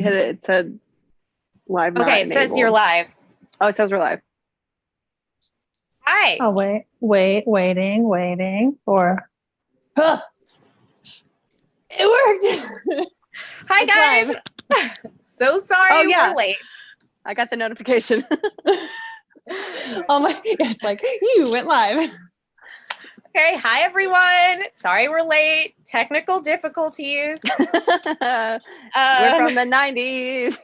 hit it. It said live not Okay, it says you're enabled. live. Oh, it says we're live. Hi. Oh, waiting for. Huh. It worked. Hi, guys. So sorry yeah. we're late. I got the notification. Oh my! It's like you went live. Okay, hi everyone. Sorry we're late. Technical difficulties. We're from the 90s.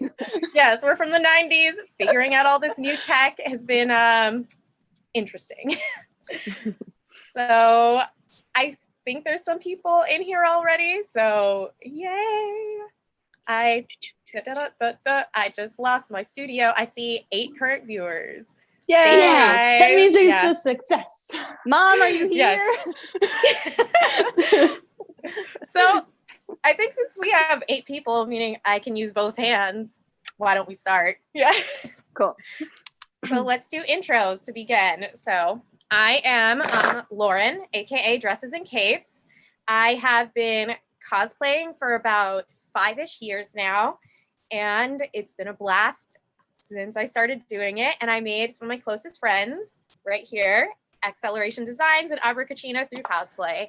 Yes, we're from the 90s. Figuring out all this new tech has been interesting. So I think there's some people in here already. So yay. I just lost my studio. I see 8 current viewers. Yay! Yeah, that means it's a success. Mom, are you here? Yes. So I think since we have 8 people, meaning I can use both hands, why don't we start? Yeah. Cool. So let's do intros to begin. So I am Lauren, aka Dresses and Capes. I have been cosplaying for about 5-ish years now, and it's been a blast since I started doing it. And I made some of my closest friends right here, Axcelerationdesigns and Abracatrena through cosplay.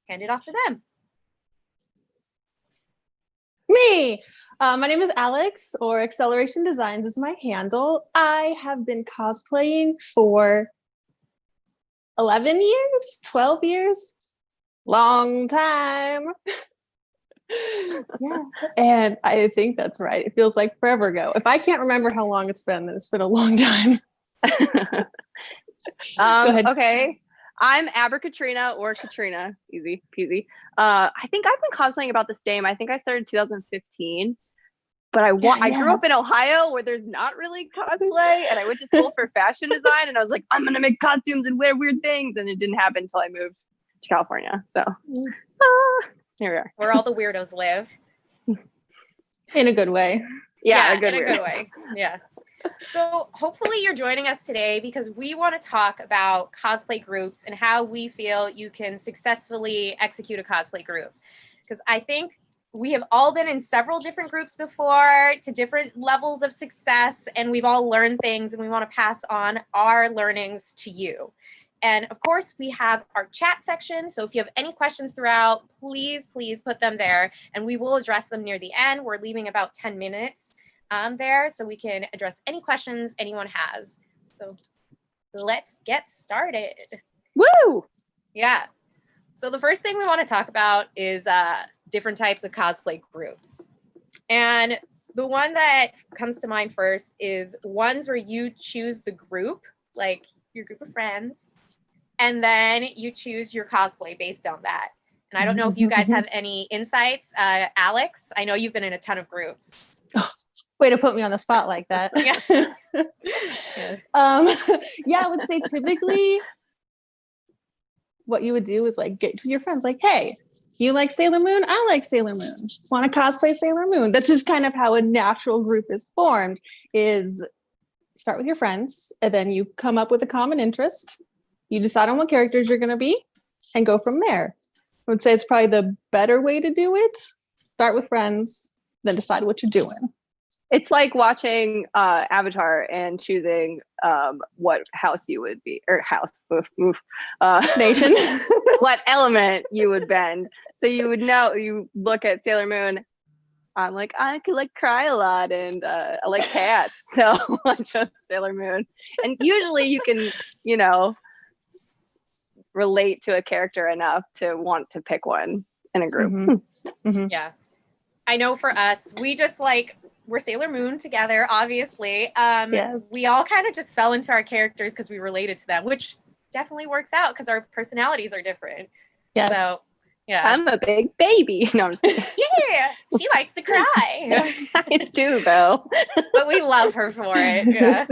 Hand it off to them. Me. My name is Alex, or Acceleration Designs is my handle. I have been cosplaying for 11 years, 12 years, long time. Yeah, and I think that's right. It feels like forever ago. If I can't remember how long it's been, then it's been a long time. Go ahead. Okay. I'm Abracatrena or Katrina. Easy peasy. I think I've been cosplaying about the same. I think I started 2015. But I grew up in Ohio where there's not really cosplay, and I went to school for fashion design, and I was like, I'm gonna make costumes and wear weird things, and it didn't happen until I moved to California. So here we are. Where all the weirdos live. In a good way. Yeah, in a good way. Yeah. So hopefully you're joining us today because we want to talk about cosplay groups and how we feel you can successfully execute a cosplay group. Because I think we have all been in several different groups before to different levels of success, and we've all learned things, and we want to pass on our learnings to you. And of course, we have our chat section. So if you have any questions throughout, please put them there, and we will address them near the end. We're leaving about 10 minutes there so we can address any questions anyone has. So let's get started. Woo! Yeah. So the first thing we want to talk about is different types of cosplay groups. And the one that comes to mind first is ones where you choose the group, like your group of friends, and then you choose your cosplay based on that. And I don't know if you guys have any insights. Alex, I know you've been in a ton of groups. Way to put me on the spot like that. Yeah. Yeah, I would say typically what you would do is like get to your friends like, hey, you like Sailor Moon? I like Sailor Moon. Want to cosplay Sailor Moon? That's just kind of how a natural group is formed, is start with your friends, and then you come up with a common interest. You decide on what characters you're going to be and go from there. I would say it's probably the better way to do it. Start with friends, then decide what you're doing. It's like watching Avatar and choosing what house you would be, or house, Nation. what element you would bend. So you would know, you look at Sailor Moon, I'm like, I could like cry a lot, and I like cats, so I chose Sailor Moon. And usually you can, relate to a character enough to want to pick one in a group. Mm-hmm. Mm-hmm. Yeah. I know for us, we just we're Sailor Moon together, obviously. Yes. We all kind of just fell into our characters because we related to them, which definitely works out because our personalities are different. Yes. So, yeah. I'm a big baby. No, I'm just kidding. Yeah, she likes to cry. I do, though. But we love her for it. Yeah.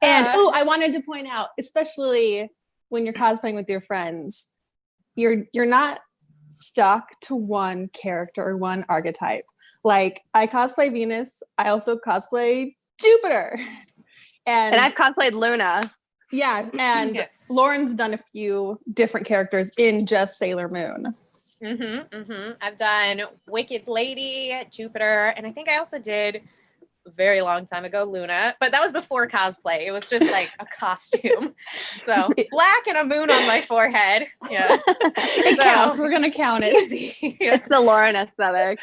And I wanted to point out, especially when you're cosplaying with your friends, you're not stuck to one character or one archetype. Like, I cosplay Venus. I also cosplay Jupiter. And I've cosplayed Luna. Yeah, and Lauren's done a few different characters in just Sailor Moon. I've done Wicked Lady, Jupiter, and I think I also did a very long time ago Luna, but that was before cosplay. It was just like a costume. So black and a moon on my forehead. Yeah. It counts. We're gonna count it. Yeah. It's the Lauren aesthetic.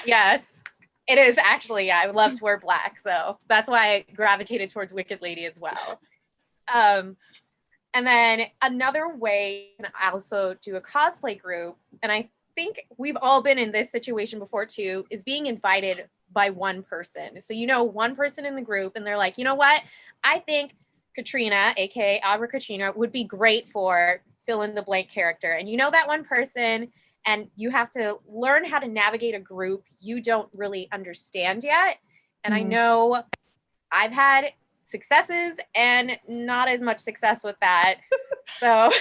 Yes. It is actually, yeah, I would love to wear black. So that's why I gravitated towards Wicked Lady as well. And then another way you can also do a cosplay group, and I think we've all been in this situation before too, is being invited by one person. So you know one person in the group and they're like, you know what? I think Katrina, aka Abracatrena, would be great for fill in the blank character. And you know that one person, and you have to learn how to navigate a group you don't really understand yet. And I know I've had successes and not as much success with that. So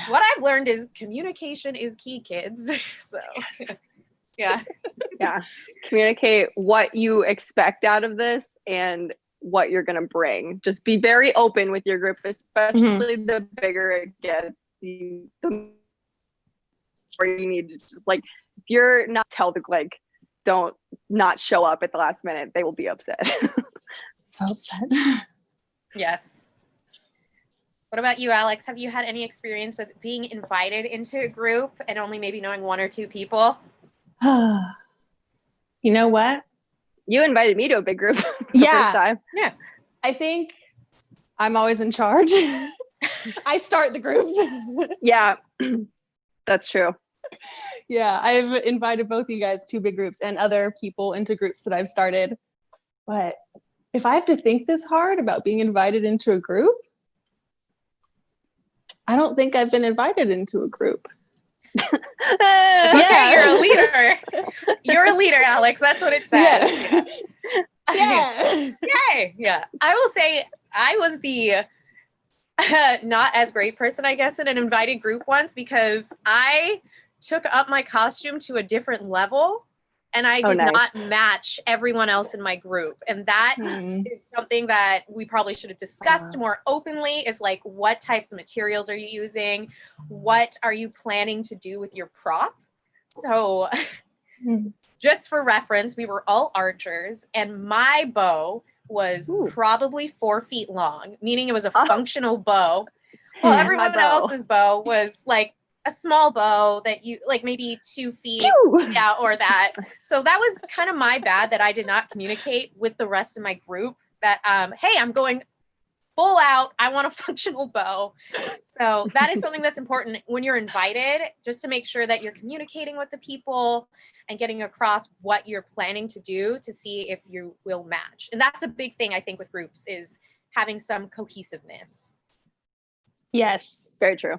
what I've learned is communication is key, kids. So yeah. Communicate what you expect out of this and what you're going to bring. Just be very open with your group, especially the bigger it gets. The more you need to just, like, if you're not don't not show up at the last minute, they will be upset. So upset. Yes. What about you, Alex? Have you had any experience with being invited into a group and only maybe knowing one or two people? You know what? You invited me to a big group. Yeah. Time. Yeah. I think I'm always in charge. I start the groups. Yeah, that's true. Yeah, I've invited both you guys to big groups and other people into groups that I've started. But if I have to think this hard about being invited into a group, I don't think I've been invited into a group. Okay, you're a leader. You're a leader, Alex. That's what it says. Yeah. Yay. Yeah. I will say I was the not as great person, I guess, in an invited group once because I took up my costume to a different level and I did not match everyone else in my group. And that is something that we probably should have discussed more openly, is like, what types of materials are you using? What are you planning to do with your prop? So just for reference, we were all archers and my bow was probably 4 feet long, meaning it was a functional bow. Well, everyone else's bow was like a small bow that you like maybe 2 feet, yeah, or that. So that was kind of my bad that I did not communicate with the rest of my group that, hey, I'm going full out. I want a functional bow. So that is something that's important when you're invited, just to make sure that you're communicating with the people and getting across what you're planning to do to see if you will match. And that's a big thing, I think, with groups, is having some cohesiveness. Yes. Very true.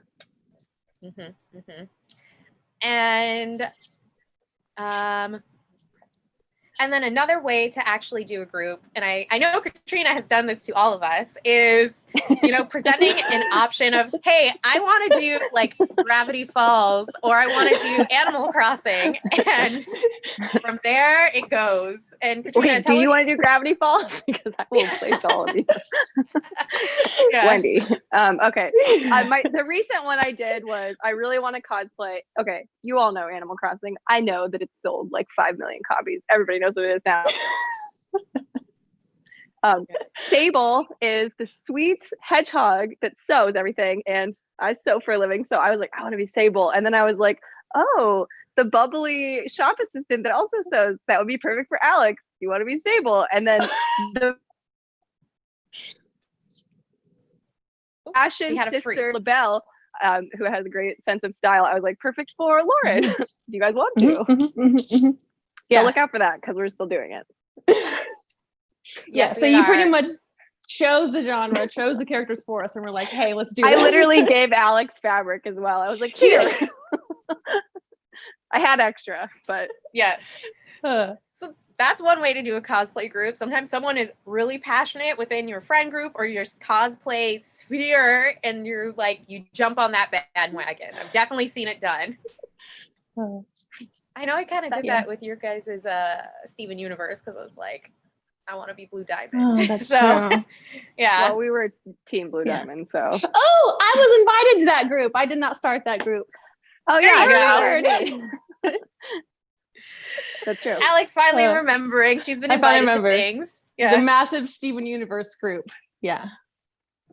And then another way to actually do a group, and I know Katrina has done this to all of us, is, you know, presenting an option of, hey, I want to do like Gravity Falls, or I want to do Animal Crossing, and from there it goes. And Katrina, wait, do you want to do Gravity Falls? Because I will place all of you. Yeah. Wendy. Okay. The recent one I did was, I really want to cosplay. Okay, you all know Animal Crossing. I know that it's sold like 5 million copies. Everybody knows what it is now. Sable is the sweet hedgehog that sews everything, and I sew for a living, so I was like, I want to be Sable. And then I was like, oh, the bubbly shop assistant that also sews, that would be perfect for Alex. You want to be Sable? And then the fashion sister LaBelle, who has a great sense of style, I was like, perfect for Lauren. Do you guys want to? Yeah, so look out for that, because we're still doing it. Yeah, so you pretty much chose the genre, chose the characters for us, and we're like, hey, let's do this. I literally gave Alex fabric as well. I was like, here. I had extra, but yeah. So that's one way to do a cosplay group. Sometimes someone is really passionate within your friend group or your cosplay sphere, and you're like, you jump on that bandwagon. I've definitely seen it done. I know I kind of did that with your guys' Steven Universe, because I was like, I want to be Blue Diamond. Oh, that's true. Yeah. Well, we were Team Blue Diamond, so. Oh, I was invited to that group. I did not start that group. Oh There yeah, you I go. remember. That's true. Alex finally Uh, remembering. She's been I finally invited to remember. things. The Yeah. massive Steven Universe group. Yeah.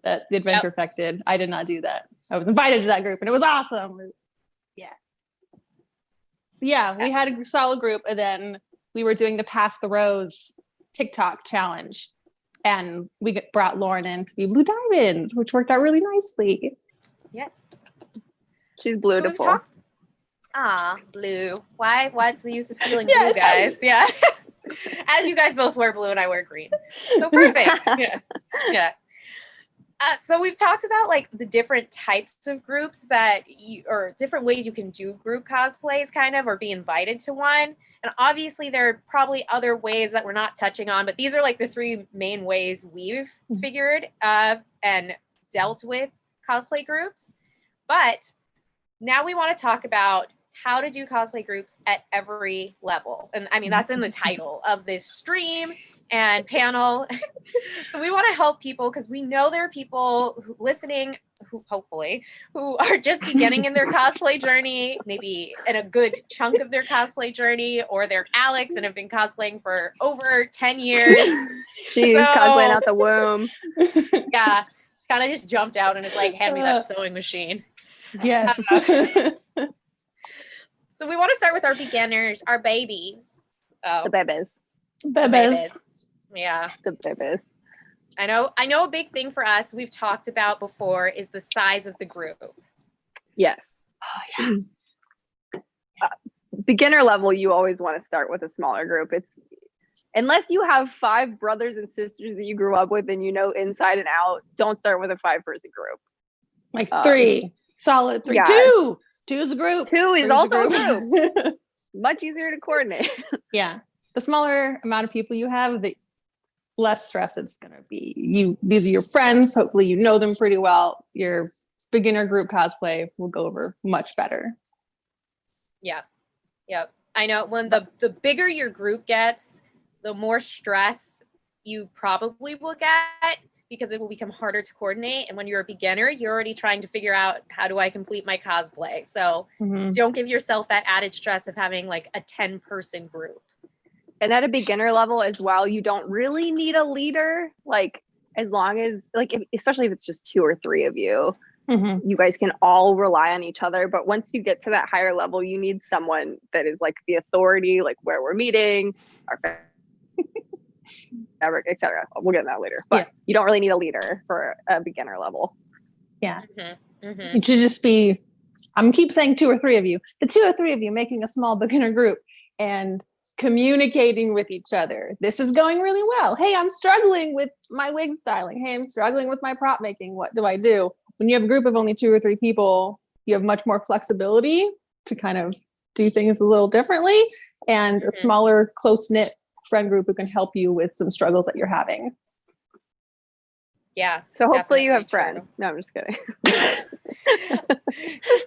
That the Adventure affected. I did not do that. I was invited to that group and it was awesome. Yeah. Yeah, we had a solid group, and then we were doing the Pass the Rose TikTok challenge. And we brought Lauren in to be Blue Diamond, which worked out really nicely. Yes. She's So we've beautiful. talked. Blue. What's the use of feeling Yes. blue, guys? Yeah. As you guys both wear blue and I wear green. So perfect. Yeah. Yeah. So we've talked about like the different types of groups that or different ways you can do group cosplays kind of, or be invited to one. And obviously there are probably other ways that we're not touching on, but these are like the three main ways we've figured and dealt with cosplay groups. But now we want to talk about how to do cosplay groups at every level. And I mean, that's in the title of this stream and panel. So we want to help people because we know there are people listening who hopefully who are just beginning in their cosplay journey, maybe in a good chunk of their cosplay journey, or they're Alex and have been cosplaying for over 10 years. She's cosplaying out the womb. Yeah, she kind of just jumped out and is like, hand me that sewing machine. Yes. So we want to start with our beginners, our babies. Oh, The bebes. Bebes. Yeah. The bebes. I know a big thing for us we've talked about before is the size of the group. Yes. Oh, yeah. Beginner level, you always want to start with a smaller group. It's unless you have 5 brothers and sisters that you grew up with and you know inside and out, don't start with a 5-person group. Like 3. Solid 3. Yeah. 2. 2 is a group. 2 is 3's also a group. Much easier to coordinate. Yeah. The smaller amount of people you have, the less stress it's going to be. These are your friends. Hopefully you know them pretty well. Your beginner group cosplay will go over much better. Yeah. Yep. I know when the bigger your group gets, the more stress you probably will get because it will become harder to coordinate. And when you're a beginner, you're already trying to figure out how do I complete my cosplay. So don't give yourself that added stress of having like a 10-person group. And at a beginner level as well, you don't really need a leader. Like as long as especially if it's just 2 or 3 of you, you guys can all rely on each other. But once you get to that higher level, you need someone that is like the authority, like where we're meeting, our fabric, etc. We'll get into that later. But you don't really need a leader for a beginner level. Yeah. It should just be, I'm keep saying 2 or 3 of you. The 2 or 3 of you making a small beginner group and communicating with each other. This is going really well. Hey, I'm struggling with my wig styling. Hey, I'm struggling with my prop making. What do I do? When you have a group of only 2 or 3 people, you have much more flexibility to kind of do things a little differently, and a smaller, close-knit friend group who can help you with some struggles that you're having. Yeah. So hopefully you have true. friends. No, I'm just kidding.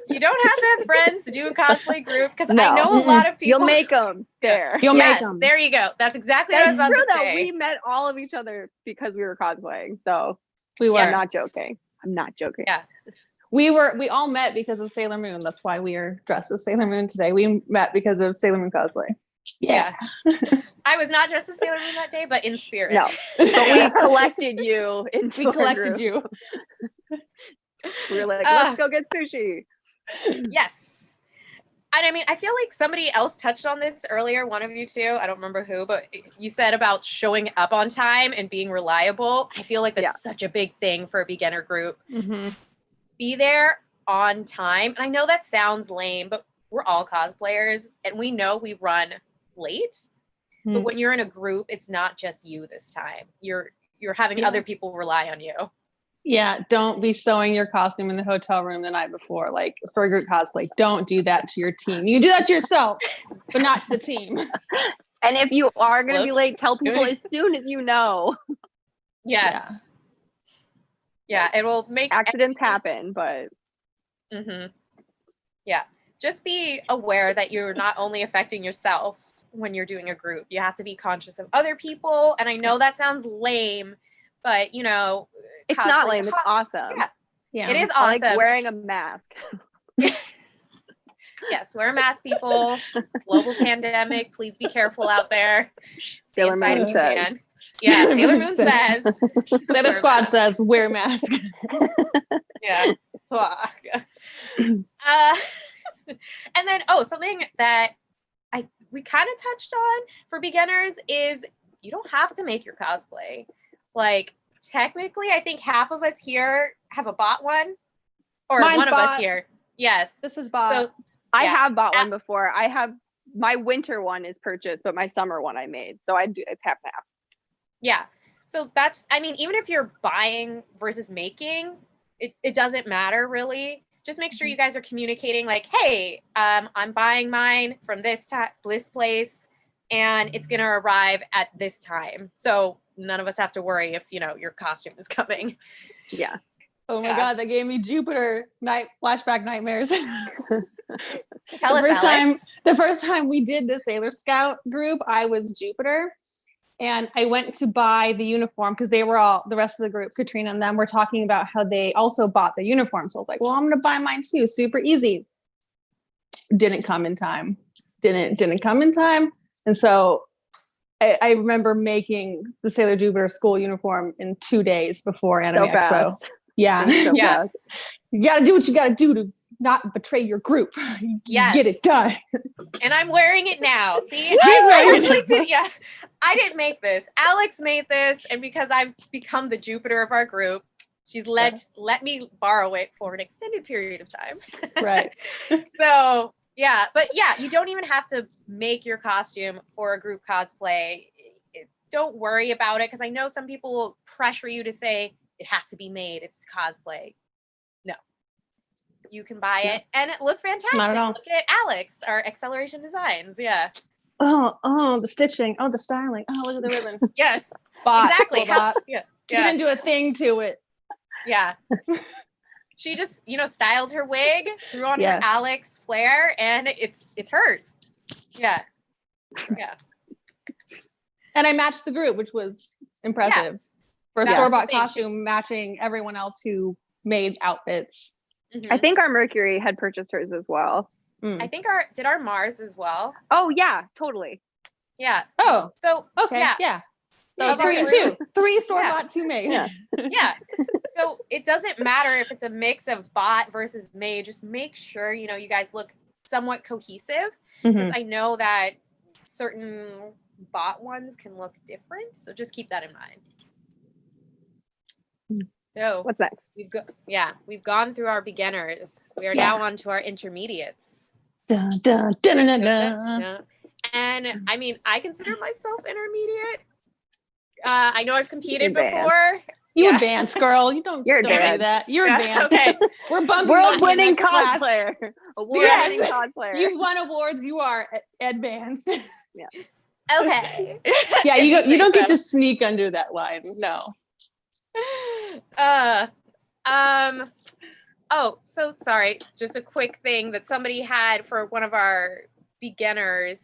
You don't have to have friends to do a cosplay group because I know a lot of people. You'll make them there. You'll make them. There you go. That's exactly what I was about to say. We met all of each other because we were cosplaying. So We were. I'm not joking. Yeah. We all met because of Sailor Moon. That's why we are dressed as Sailor Moon today. We met because of Sailor Moon cosplay. Yeah. I was not dressed as Sailor Moon that day, but in spirit. No. But we collected you into We collected you. We were like, let's go get sushi. Yes. And I mean, I feel like somebody else touched on this earlier, one of you two, I don't remember who, but you said about showing up on time and being reliable. I feel like that's such a big thing for a beginner group. Be there on time. And I know that sounds lame, but we're all cosplayers and we know we run late. But when you're in a group, it's not just you this time. You're having other people rely on you. Yeah, don't be sewing your costume in the hotel room the night before. Like for a group cosplay, don't do that to your team. You do that to yourself, but not to the team. And if you are going to be late, tell people as soon as you know. Yes. Yeah, it will make accidents happen, but. Yeah, just be aware that you're not only affecting yourself when you're doing a group. You have to be conscious of other people. And I know that sounds lame, but you know, it's not lame. It's awesome. Yeah. It is awesome. I like wearing a mask. Yes, wear a mask, people. It's a global pandemic. Please be careful out there. Stay Sailor inside Moon if you says. can. Yeah, Sailor Moon says. Sailor Squad says wear mask. Yeah. And then, something that we kind of touched on for beginners is you don't have to make your cosplay. Like, technically, I think half of us here have a bought one, or Mine's one of us bought. here. Yes. This is bought. So I yeah. have bought one before. I have my winter one is purchased, but my summer one I made. So I do it's half and half. Yeah. So that's, I mean, even if you're buying versus making, it doesn't matter really. Just make sure you guys are communicating like, hey, I'm buying mine from this place and it's going to arrive at this time. So none of us have to worry if, your costume is coming. Yeah. Oh my God, that gave me Jupiter flashback nightmares. Tell us, Alex. The first time we did the Sailor Scout group, I was Jupiter. And I went to buy the uniform because they were the rest of the group, Katrina and them, were talking about how they also bought the uniform. So I was like, well, I'm going to buy mine too. Super easy. Didn't come in time. Didn't come in time. And so I remember making the Sailor Jupiter school uniform in 2 days before Anime Expo. Fast. Yeah. So Yeah. fast. You got to do what you got to do to not betray your group. Yes. Get it done. And I'm wearing it now. See, She's I wearing actually it. did. Yeah, I didn't make this. Alex made this, and because I've become the Jupiter of our group, she's let me borrow it for an extended period of time. Right. So yeah, but yeah, you don't even have to make your costume for a group cosplay. Don't worry about it, because I know some people will pressure you to say it has to be made. It's cosplay. No. You can buy it and it looked fantastic. Not at all. Look at Alex, our Acceleration Designs. Yeah. Oh, the stitching. Oh, the styling. Oh, look at the ribbon. Yes. Bought. Exactly. Bought. Yeah. She didn't do a thing to it. Yeah. She just, styled her wig, threw on Yeah. her Alex flair, and it's hers. Yeah. Yeah. And I matched the group, which was impressive. For a That's store-bought the thing. costume, matching everyone else who made outfits. Mhm. I think our Mercury had purchased hers as well. I think did our Mars as well. Oh yeah, totally. Yeah. Oh, So okay. yeah. Yeah. Yeah, So three and exactly. two. 3 store-bought, 2 made. Yeah. Yeah. So it doesn't matter if it's a mix of bought versus made. Just make sure, you guys look somewhat cohesive. Because I know that certain bought ones can look different. So just keep that in mind. So What's next? we've gone through our beginners. We are now on to our intermediates. Dun, dun, dun, dun, dun, dun. And I mean, I consider myself intermediate. I know I've competed Advanced. before. You Yeah. advanced, girl. You don't, You're don't do advanced. that. You're Yeah, advanced. okay. We're bumping World-winning next class. cosplayer. Award-winning cosplayer. You've won awards. You are advanced. Okay. Yeah, If you don't say get to sneak under that line. No. Oh, so sorry. Just a quick thing that somebody had for one of our beginners.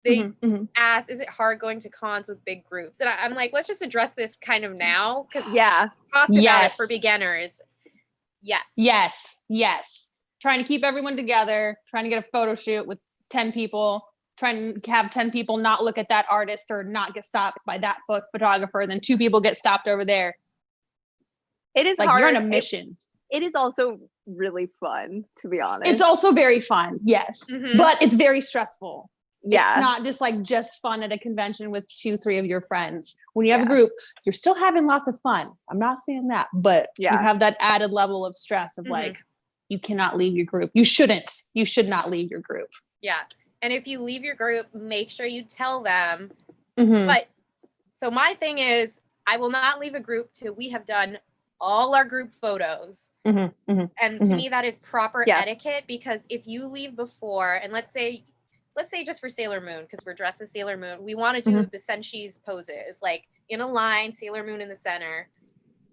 They asked, is it hard going to cons with big groups? And I'm like, let's just address this kind of now, because Yeah. we talked about it Yes. for beginners. Yes. Yes. Trying to keep everyone together, trying to get a photo shoot with 10 people, trying to have 10 people not look at that artist or not get stopped by that photographer. Then 2 people get stopped over there. It is Like hard. you're on a mission. It is also really fun, to be honest. It's also very fun. Yes. Mhm. But it's very stressful. yeah. It's not just fun at a convention with 2-3 of your friends. When you have a Yeah. group, you're still having lots of fun. I'm not saying that, but you Yeah. have that added level of stress of like, you cannot leave your group. You should not leave your group. Yeah. And if you leave your group, make sure you tell them. Mhm. But so my thing is, I will not leave a group till we have done all our group photos. Mhm. Mhm. And to me, that is proper Yeah. etiquette, because if you leave before, and let's say just for Sailor Moon, because we're dressed as Sailor Moon, we want to do the Senshi's poses, like in a line, Sailor Moon in the center.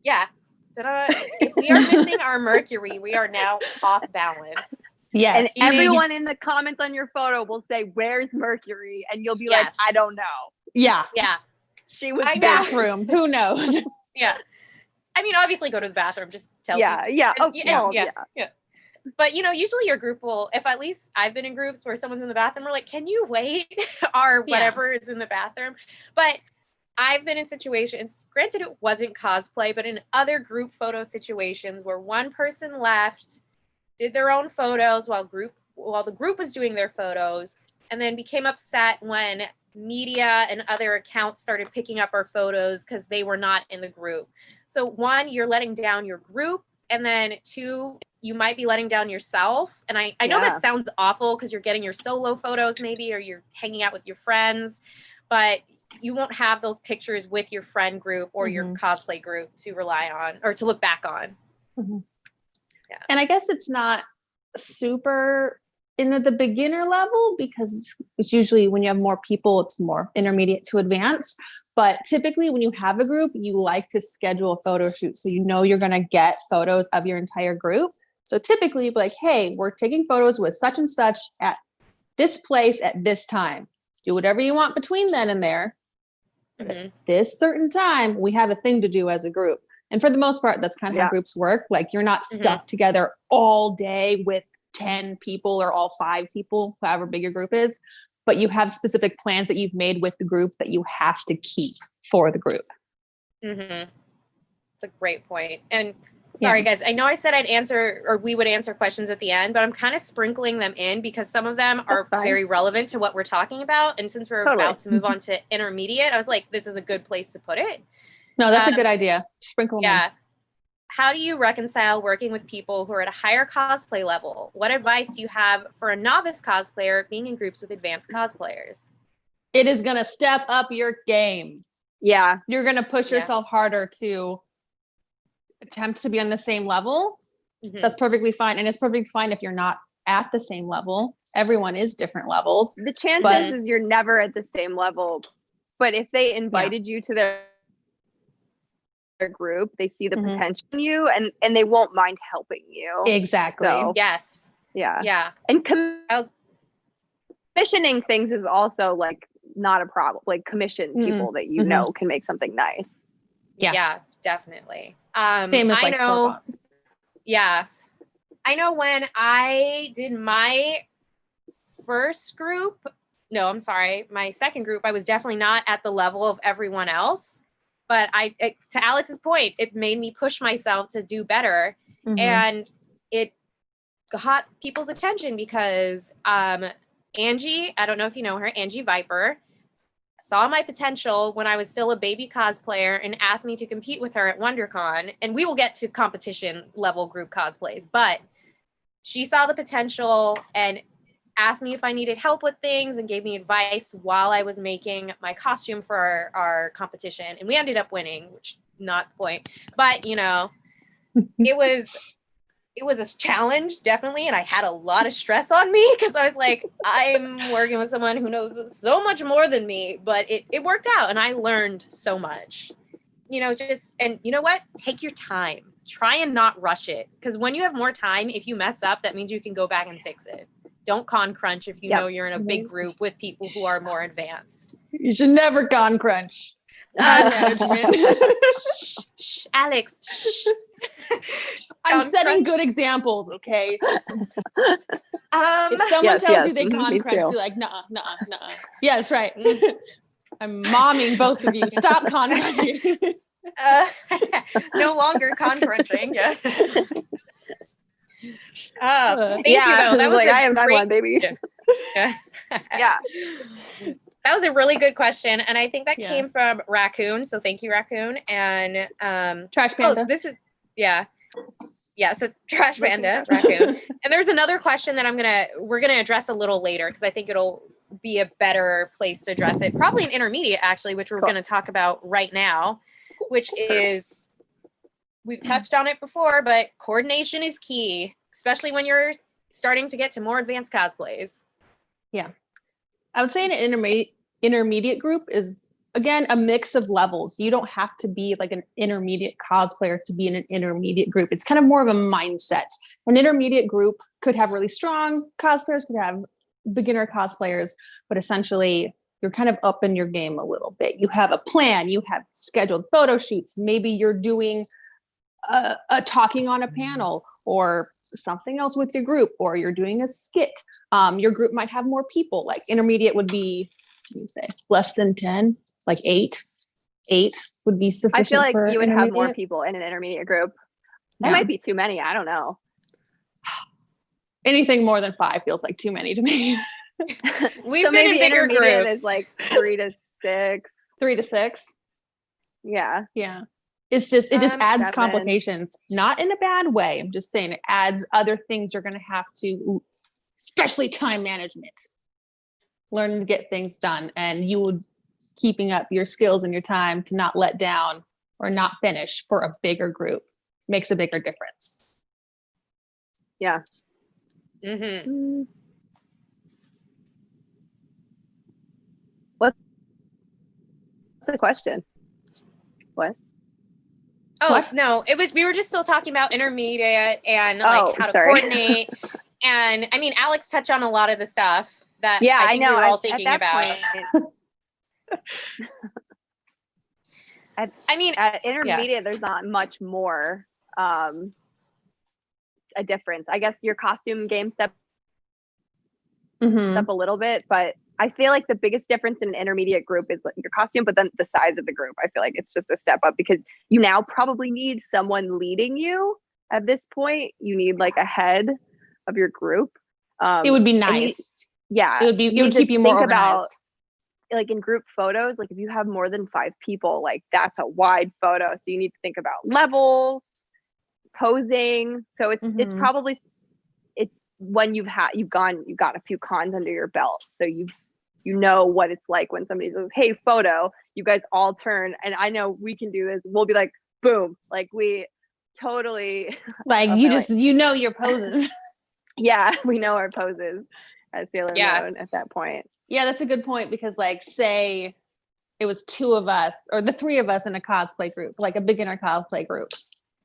Yeah. Ta-da. If we are missing our Mercury, we are now off balance. Yes. And Eating- everyone in the comments on your photo will say, "Where's Mercury?" And you'll be like, Yes. "I don't know. Yeah. Yeah. She was I know. Bathroom. Who knows? Yeah. I mean, obviously go to the bathroom, just tell yeah, people. yeah, And- okay, oh, yeah. But usually your group will, if at least I've been in groups where someone's in the bathroom, we're like, can you wait? Or whatever is in the bathroom. But I've been in situations, granted it wasn't cosplay, but in other group photo situations where one person left, did their own photos while the group was doing their photos, and then became upset when media and other accounts started picking up our photos because they were not in the group. So 1, you're letting down your group, and then 2, you might be letting down yourself. And I know that sounds awful because you're getting your solo photos maybe, or you're hanging out with your friends, but you won't have those pictures with your friend group or your cosplay group to rely on or to look back on. Yeah. And I guess it's not super in the beginner level because it's usually when you have more people, it's more intermediate to advanced. But typically when you have a group, you like to schedule a photo shoot. So you're going to get photos of your entire group. So typically you'd be like, hey, we're taking photos with such and such at this place at this time. Do whatever you want between then and there. At this certain time, we have a thing to do as a group. And for the most part, that's kind of how groups work. Like you're not stuck together all day with 10 people or all 5 people, however big your group is. But you have specific plans that you've made with the group that you have to keep for the group. It's a great point. And sorry, guys, I know I said I'd answer, or we would answer questions at the end, but I'm kind of sprinkling them in because some of them are very relevant to what we're talking about. And since we're about to move on to intermediate, I was like, this is a good place to put it. No, that's a good idea. Sprinkle them in. How do you reconcile working with people who are at a higher cosplay level? What advice do you have for a novice cosplayer being in groups with advanced cosplayers? It is going to step up your game. Yeah. You're going to push yourself harder to attempt to be on the same level. That's perfectly fine. And it's perfectly fine if you're not at the same level. Everyone is different levels. The chances is you're never at the same level. But if they invited you to their group, they see the potential in you and they won't mind helping you. Exactly. So, yes. Yeah. And commissioning things is also like not a problem. Like commission people that you know can make something nice. Yeah, definitely. Same as like store-bought. Yeah. I know when I did my first group, my second group, I was definitely not at the level of everyone else. But to Alex's point, it made me push myself to do better. And it got people's attention because Angie, I don't know if you know her, Angie Viper, saw my potential when I was still a baby cosplayer and asked me to compete with her at WonderCon. And we will get to competition level group cosplays, but she saw the potential and asked me if I needed help with things and gave me advice while I was making my costume for our competition. And we ended up winning, which not the point, but it was a challenge, definitely. And I had a lot of stress on me because I was like, I'm working with someone who knows so much more than me, but it worked out and I learned so much, and you know what? Take your time, try and not rush it. Because when you have more time, if you mess up, that means you can go back and fix it. Don't con crunch if you know you're in a big group with people who are more advanced. You should never con crunch. Shh, Alex. Shh. I'm setting good examples, okay? If someone tells you they con crunch, be like, nuh-uh. Yes, right. I'm momming both of you. Stop con crunching. No longer con crunching. Yeah. Thank you though. That was like I am not one, baby. Yeah. That was a really good question, and I think that came from Raccoon. So thank you, Raccoon. And Trash Panda. This is so Trash Panda, Raccoon. And there's another question that we're gonna address a little later because I think it'll be a better place to address it. Probably an intermediate actually, which we're gonna talk about right now, which is we've touched on it before, but coordination is key, especially when you're starting to get to more advanced cosplays. Yeah. I would say an intermediate group is, again, a mix of levels. You don't have to be like an intermediate cosplayer to be in an intermediate group. It's kind of more of a mindset. An intermediate group could have really strong cosplayers, could have beginner cosplayers, but essentially you're kind of up in your game a little bit. You have a plan, you have scheduled photo shoots. Maybe you're doing a talking on a panel or something else with your group, or you're doing a skit. Your group might have more people. Like intermediate would be, what do you say, less than 10, like 8. 8 would be sufficient. I feel like for you would have more intermediate. people in an intermediate group. That Yeah. might be too many. I don't know. Anything more than 5 feels like too many to me. We've So been in maybe bigger intermediate groups. is like 3 to 6. 3 to 6. Yeah. Yeah. It just adds 7. complications, not in a bad way. I'm just saying it adds other things you're going to have to, especially time management, learn to get things done, and you would keeping up your skills and your time to not let down or not finish for a bigger group makes a bigger difference. Yeah. Mm-hmm. What's the question? What? Oh, What? no, we were just still talking about intermediate and like how to sorry. coordinate. And I mean, Alex touched on a lot of the stuff that Yeah, I I think know. we were all At thinking that about. point, I mean, at intermediate, there's not much more a difference. I guess your costume game steps up a little bit, but I feel like the biggest difference in an intermediate group is like your costume, but then the size of the group. I feel like it's just a step up because you now probably need someone leading you at this point. You need like a head of your group. It would be nice. Yeah. It would keep you more organized. Like in group photos, like if you have more than 5 people, like that's a wide photo. So you need to think about levels, posing. So it's probably, it's when you've got a few cons under your belt. So you know what it's like when somebody says, hey, photo, you guys all turn. And I know we can do this. We'll be like, boom. Like we totally. Like you know your poses. Yeah, we know our poses at Sailor Moon at that point. Yeah, that's a good point because like say it was 2 of us or the 3 of us in a cosplay group, like a beginner cosplay group,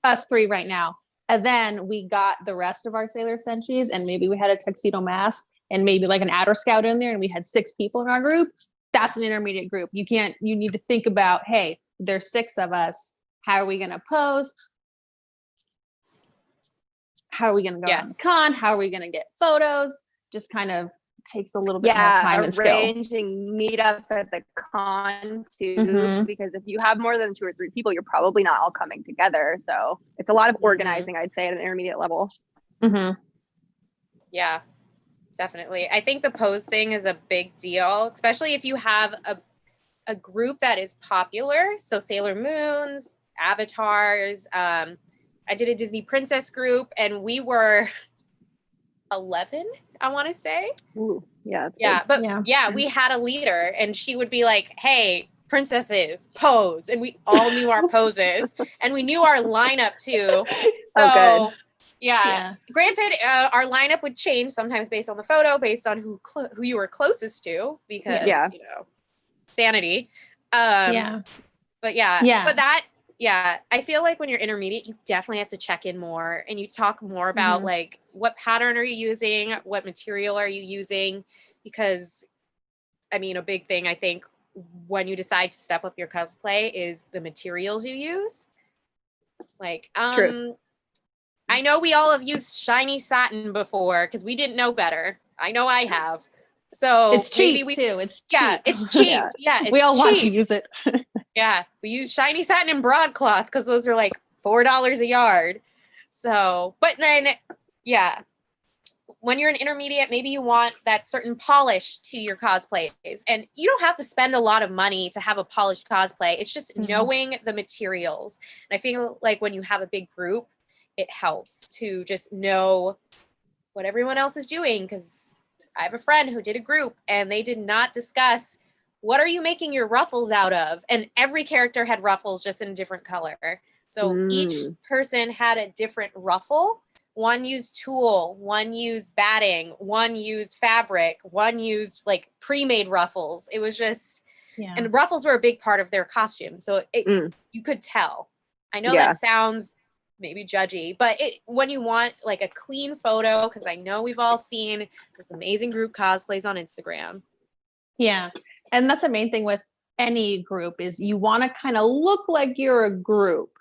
us 3 right now. And then we got the rest of our Sailor Senshis and maybe we had a tuxedo mask and maybe like an Adder Scout in there and we had 6 people in our group. That's an intermediate group. You need to think about, hey, there's 6 of us. How are we going to pose? How are we going to go on the con? How are we going to get photos? Just kind of takes a little bit more time and skill. Arranging meetup at the con too, because if you have more than 2 or 3 people, you're probably not all coming together. So it's a lot of organizing, I'd say, at an intermediate level. Yeah, definitely. I think the pose thing is a big deal, especially if you have a group that is popular. So Sailor Moons, avatars. I did a Disney princess group and we were 11, I want to say. Ooh, yeah. We had a leader and she would be like, hey, princesses, pose. And we all knew our poses and we knew our lineup too. So, good. Yeah. Granted, our lineup would change sometimes based on the photo, based on who you were closest to, because, sanity. But I feel like when you're intermediate, you definitely have to check in more and you talk more about like what pattern are you using, what material are you using, because I mean a big thing I think when you decide to step up your cosplay is the materials you use. Like True. I know we all have used shiny satin before because we didn't know better. I know I have. So it's cheap too. It's cheap. It's cheap. It's we all cheap. want to use it. Yeah, we use shiny satin and broadcloth because those are like $4 a yard. So, but then, when you're an intermediate, maybe you want that certain polish to your cosplays. And you don't have to spend a lot of money to have a polished cosplay. It's just knowing the materials. And I feel like when you have a big group, it helps to just know what everyone else is doing. Because I have a friend who did a group and they did not discuss what are you making your ruffles out of? And every character had ruffles just in a different color. So each person had a different ruffle. One used tulle, one used batting, one used fabric, one used like pre-made ruffles. It was just, and ruffles were a big part of their costume. So you could tell. I know that sounds maybe judgy, but when you want like a clean photo, because I know we've all seen this amazing group cosplays on Instagram. Yeah. And that's the main thing with any group is you want to kind of look like you're a group,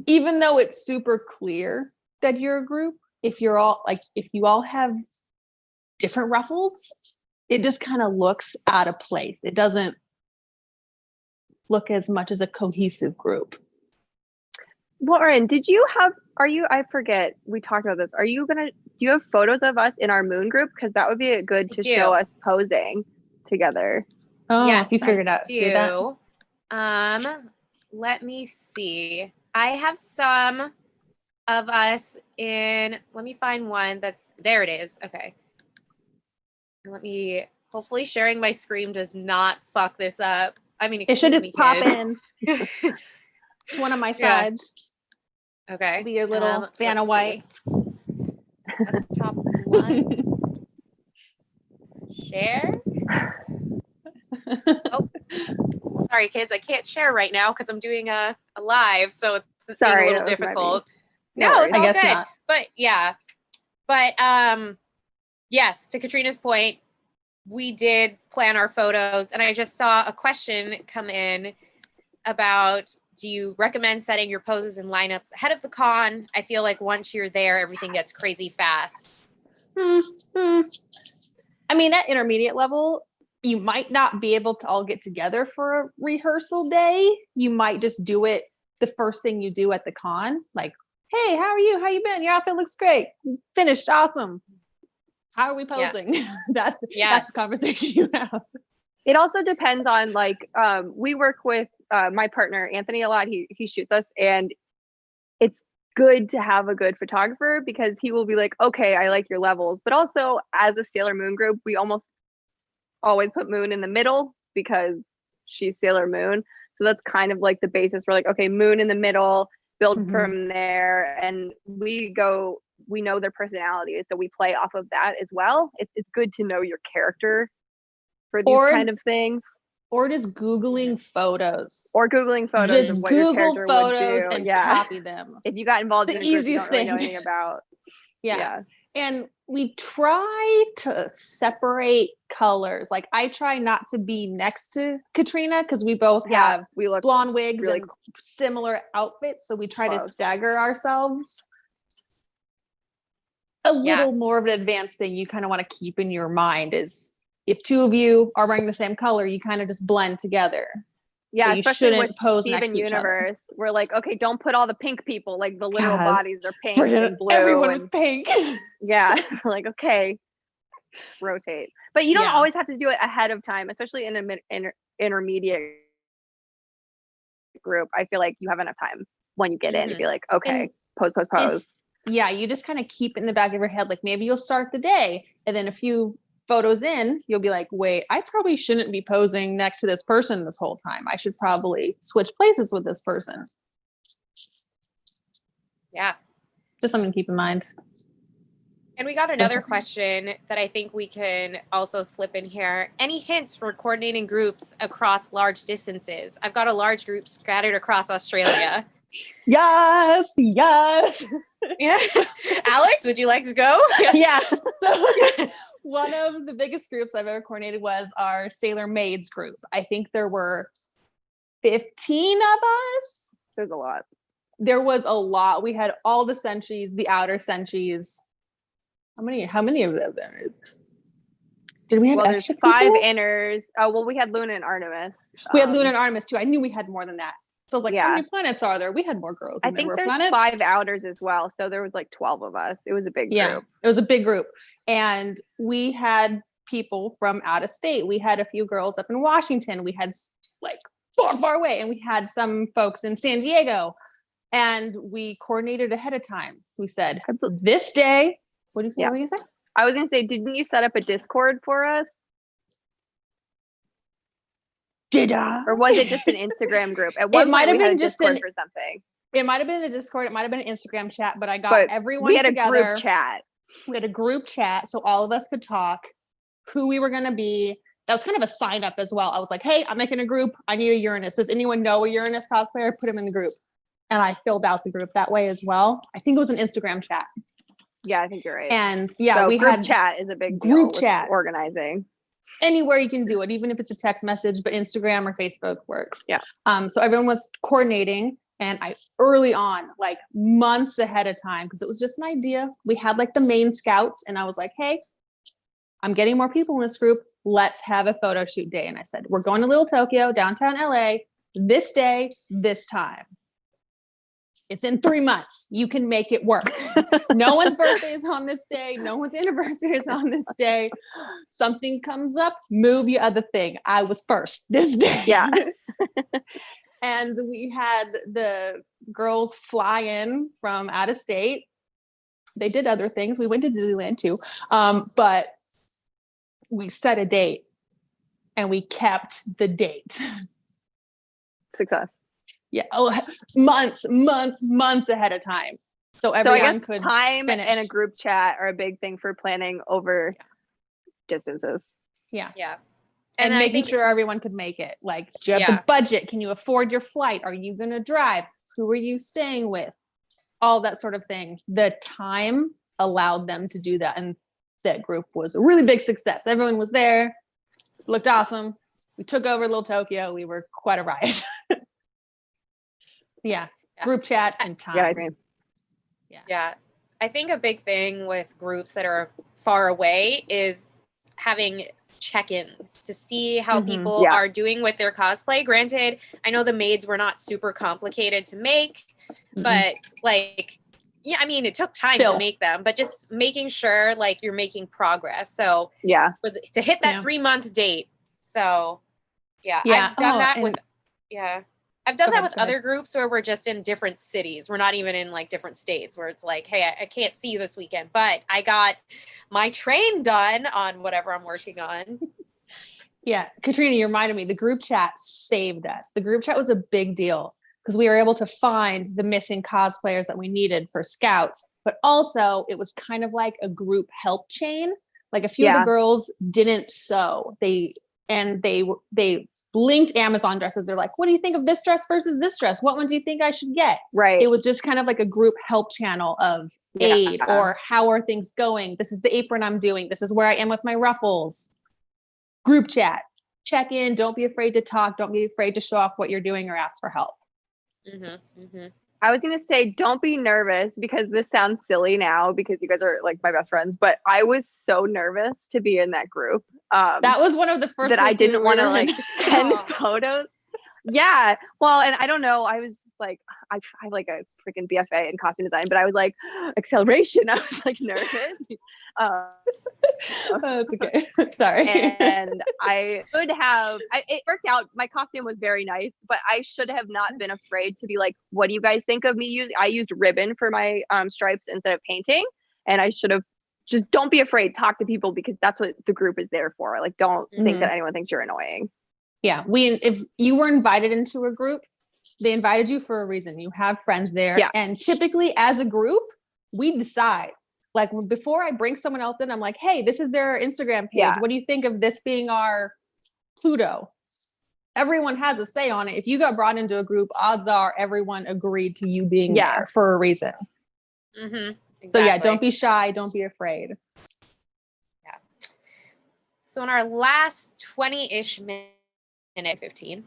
even though it's super clear that you're a group. if you all have different ruffles, it just kind of looks out of place. It doesn't look as much as a cohesive group. Lauren, I forget, we talked about this. Do you have photos of us in our moon group? Because that would be good to show us posing together. Oh, yes, you figured I out. Do that? Let me see. I have some of us in, let me find one there it is. Okay. Hopefully sharing my screen does not fuck this up. I mean, It should excuse just me, pop kids. in to one of my sides. Okay. It'll be your little Vanna White. Desktop 1. Share. Oh, sorry, kids. I can't share right now because I'm doing a live, so it's being a little difficult. No, it's all good. Not. But yeah. But yes, to Katrina's point, we did plan our photos, and I just saw a question come in about, do you recommend setting your poses and lineups ahead of the con? I feel like once you're there, everything gets crazy fast. I mean, at intermediate level, you might not be able to all get together for a rehearsal day. You might just do it the first thing you do at the con. Like, hey, how are you? How you been? Your outfit looks great. Finished. Awesome. How are we posing? Yeah. That's the conversation you have. It also depends on, like, we work with my partner, Anthony, a lot. He shoots us, and it's good to have a good photographer because he will be like, okay, I like your levels. But also, as a Sailor Moon group, we almost always put Moon in the middle because she's Sailor Moon. So that's kind of like the basis. We're like, okay, Moon in the middle, build from there. And we know their personalities, so we play off of that as well. It's good to know your character for these kind of things. Or just Googling photos. Just of what your character would do. And copy them. If you got involved in the group you don't really know anything about. Yeah. And we try to separate colors. Like, I try not to be next to Katrina because we both have blonde wigs and similar outfits. So we try to stagger ourselves. A little more of an advanced thing you kind of want to keep in your mind is if two of you are wearing the same color, you kind of just blend together. Yeah, so you especially with pose Steven Universe. We're like, okay, don't put all the pink people, like the literal bodies are pink and blue. Everyone was pink. Yeah, like, okay, rotate. But you don't always have to do it ahead of time, especially in an intermediate group. I feel like you have enough time when you get in to be like, okay, pose. Yeah, you just kind of keep it in the back of your head. Like, maybe you'll start the day and then a few photos in, you'll be like, wait, I probably shouldn't be posing next to this person this whole time. I should probably switch places with this person. Yeah. Just something to keep in mind. And we got another question that I think we can also slip in here. Any hints for coordinating groups across large distances? I've got a large group scattered across Australia. Yes. Yeah. Alex, would you like to go? Yeah. So one of the biggest groups I've ever coordinated was our Sailor Maids group. I think there were 15 of us. There's a lot. There was a lot. We had all the Senshis, the outer Senshis. How many of them there is? Did we have extra people? 5 inners. Oh, well, we had Luna and Artemis. We had Luna and Artemis too. I knew we had more than that. So I was like, how many planets are there? We had more girls. I think there's planets. 5 outers as well. So there was like 12 of us. It was a big group. Yeah, it was a big group. And we had people from out of state. We had a few girls up in Washington. We had like far away. And we had some folks in San Diego. And we coordinated ahead of time. We said, this day, what did you say? What were you saying? I was going to say, didn't you set up a Discord for us? Did I? Or was it just an Instagram group? At one point, we had a Discord for something. It might have been a Discord. It might have been an Instagram chat, but I got everyone together. We had a group chat. We had a group chat, so all of us could talk who we were going to be. That was kind of a sign up as well. I was like, hey, I'm making a group. I need a Uranus. Does anyone know a Uranus cosplayer? Put him in the group. And I filled out the group that way as well. I think it was an Instagram chat. Yeah, I think you're right. And yeah, we had chat is a big group chat organizing. Anywhere you can do it, even if it's a text message, but Instagram or Facebook works. Yeah. So everyone was coordinating, And I early on, like months ahead of time, because it was just an idea. We had like the main scouts, and I was like, hey, I'm getting more people in this group. Let's have a photo shoot day. And I said, we're going to Little Tokyo, downtown LA, this day, this time. It's in 3 months. You can make it work. No one's birthday is on this day. No one's anniversary is on this day. Something comes up, move your other thing. I was first this day. Yeah. And we had the girls fly in from out of state. They did other things. We went to Disneyland too. But we set a date and we kept the date. Success. Yeah. Oh, months ahead of time. So everyone I guess could time finish. and a group chat are a big thing for planning over distances. Yeah. Yeah. And I making think, sure everyone could make it. Like, do you have the budget? Can you afford your flight? Are you going to drive? Who are you staying with? All that sort of thing. The time allowed them to do that. And that group was a really big success. Everyone was there, looked awesome. We took over Little Tokyo. We were quite a riot. Yeah. Group chat and time. Yeah, I agree. Yeah. I think a big thing with groups that are far away is having check-ins to see how people are doing with their cosplay. Granted, I know the maids were not super complicated to make, but like, yeah, I mean, it took time to make them, but just making sure like you're making progress. So yeah, to hit that 3-month date. So I've done that with, I've done that with other groups where we're just in different cities. We're not even in like different states where it's like, hey, I can't see you this weekend, but I got my train done on whatever I'm working on. Yeah. Katrina, you reminded me, the group chat saved us. The group chat was a big deal because we were able to find the missing cosplayers that we needed for scouts, but also it was kind of like a group help chain. Like a few of the girls didn't sew. They linked Amazon dresses. They're like, what do you think of this dress versus this dress? What one do you think I should get? Right. It was just kind of like a group help channel of aid or how are things going? This is the apron I'm doing. This is where I am with my ruffles. Group chat, check in. Don't be afraid to talk. Don't be afraid to show off what you're doing or ask for help. I was going to say, don't be nervous because this sounds silly now because you guys are like my best friends, but I was so nervous to be in that group. That was one of the first that I didn't want to like send photos. Yeah. Well, and I don't know. I was like, I have like a freaking BFA in costume design, but I was like, acceleration. I was like nervous. That's okay. Sorry. And I would have, it worked out. My costume was very nice, but I should have not been afraid to be like, what do you guys think of me using? I used ribbon for my stripes instead of painting. And I should have just, don't be afraid, talk to people because that's what the group is there for. Like, don't think that anyone thinks you're annoying. Yeah. If you were invited into a group, they invited you for a reason. You have friends there. Yeah. And typically as a group, we decide. Like before I bring someone else in, I'm like, hey, this is their Instagram page. Yeah. What do you think of this being our Pluto? Everyone has a say on it. If you got brought into a group, odds are everyone agreed to you being there for a reason. Exactly. So yeah, don't be shy. Don't be afraid. Yeah. So in our last 20-ish minute, 15,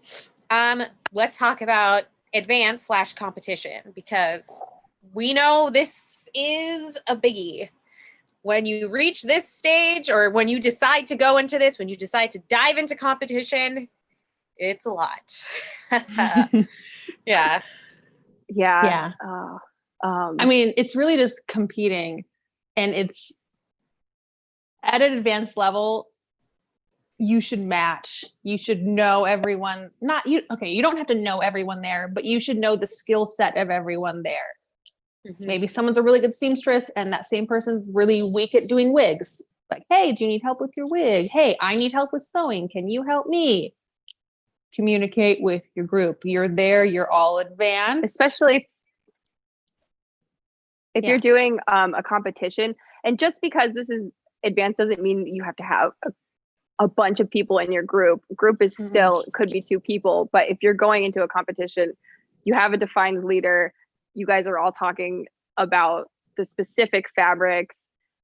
let's talk about advance/competition because we know this is a biggie. When you reach this stage or when you decide to go into this, when you decide to dive into competition, it's a lot. Yeah. I mean, it's really just competing and it's at an advanced level. You should match. You should know everyone. You don't have to know everyone there, but you should know the skill set of everyone there. Maybe someone's a really good seamstress and that same person's really weak at doing wigs. Like, hey, do you need help with your wig? Hey, I need help with sewing. Can you help me? Communicate with your group. You're there. You're all advanced. Especially if you're doing a competition. And just because this is advanced doesn't mean you have to have a bunch of people in your group. Group is still, could be 2 people. But if you're going into a competition, you have a defined leader. You guys are all talking about the specific fabrics.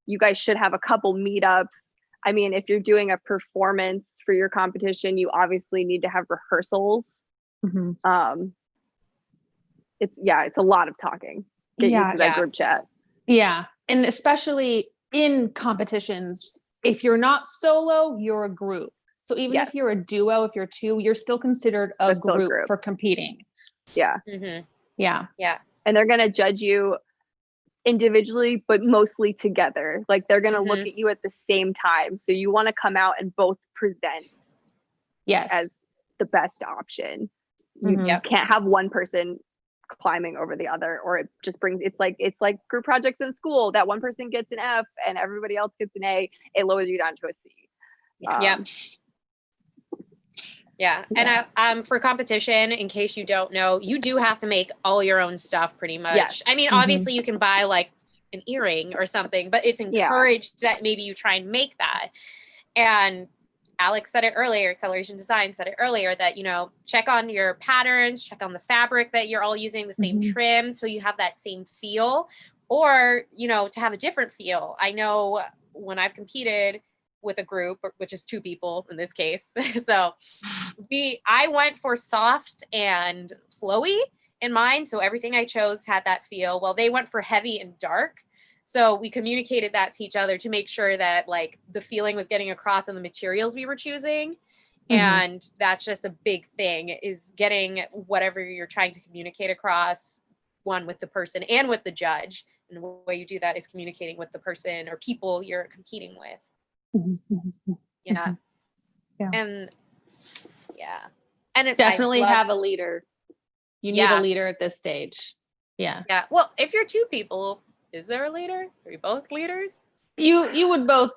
You guys should have a couple meetups. I mean, if you're doing a performance for your competition, you obviously need to have rehearsals. it's a lot of talking. Get used to that group chat. Yeah. And especially in competitions, if you're not solo, you're a group. So even if you're a duo, if you're two, you're still considered a group for competing. Yeah. Mm-hmm. Yeah. Yeah. And they're going to judge you individually, but mostly together. Like they're going to look at you at the same time. So you want to come out and both present as the best option. You can't have one person climbing over the other, or it just brings, it's like group projects in school that one person gets an F and everybody else gets an A. It lowers you down to a C. And for competition, in case you don't know, you do have to make all your own stuff pretty much. I mean, obviously you can buy like an earring or something, but it's encouraged that maybe you try and make that. And Alex said it earlier, Acceleration Design said it earlier, that, you know, check on your patterns, check on the fabric that you're all using, the same trim, so you have that same feel, or, you know, to have a different feel. I know when I've competed with a group, which is 2 people in this case, so I went for soft and flowy in mine, so everything I chose had that feel. Well, they went for heavy and dark. So we communicated that to each other to make sure that like the feeling was getting across in the materials we were choosing. And that's just a big thing, is getting whatever you're trying to communicate across, one, with the person and with the judge. And the way you do that is communicating with the person or people you're competing with. And and definitely have a leader. You need a leader at this stage. Well, if you're 2 people, is there a leader? Are you both leaders? You would both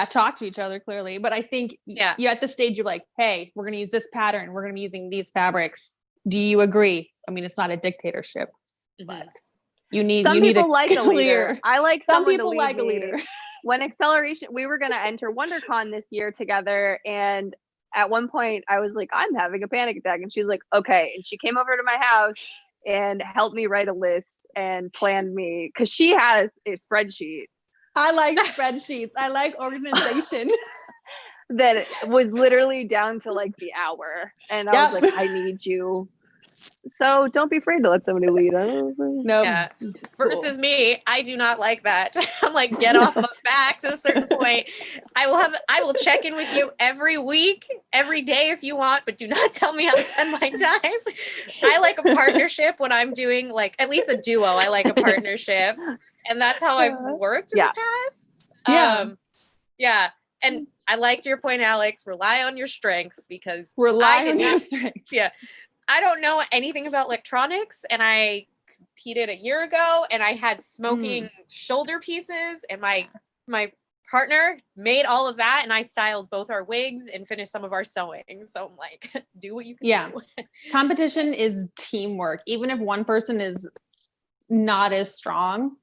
talk to each other clearly, but I think you're at the stage you're like, hey, we're going to use this pattern, we're going to be using these fabrics, do you agree? I mean, it's not a dictatorship, but you need a leader. I like some people like a leader. When Acceleration, we were going to enter WonderCon this year together, and at one point I was like, I'm having a panic attack, and she's like, okay, and she came over to my house and helped me write a list and planned me, because she has a spreadsheet. I like spreadsheets. I like organization. That was literally down to like the hour, and I was like, I need you. So don't be afraid to let somebody lead. Versus me, I do not like that. I'm like, get off my back to a certain point. I will check in with you every week, every day if you want, but do not tell me how to spend my time. I like a partnership when I'm doing like at least a duo. I like a partnership, and that's how I've worked in the past. And I liked your point, Alex. Rely on your strengths, because rely on your strengths. I don't know anything about electronics, and I competed a year ago, and I had smoking shoulder pieces, and my partner made all of that, and I styled both our wigs and finished some of our sewing. So I'm like, do what you can do. Competition is teamwork. Even if one person is not as strong,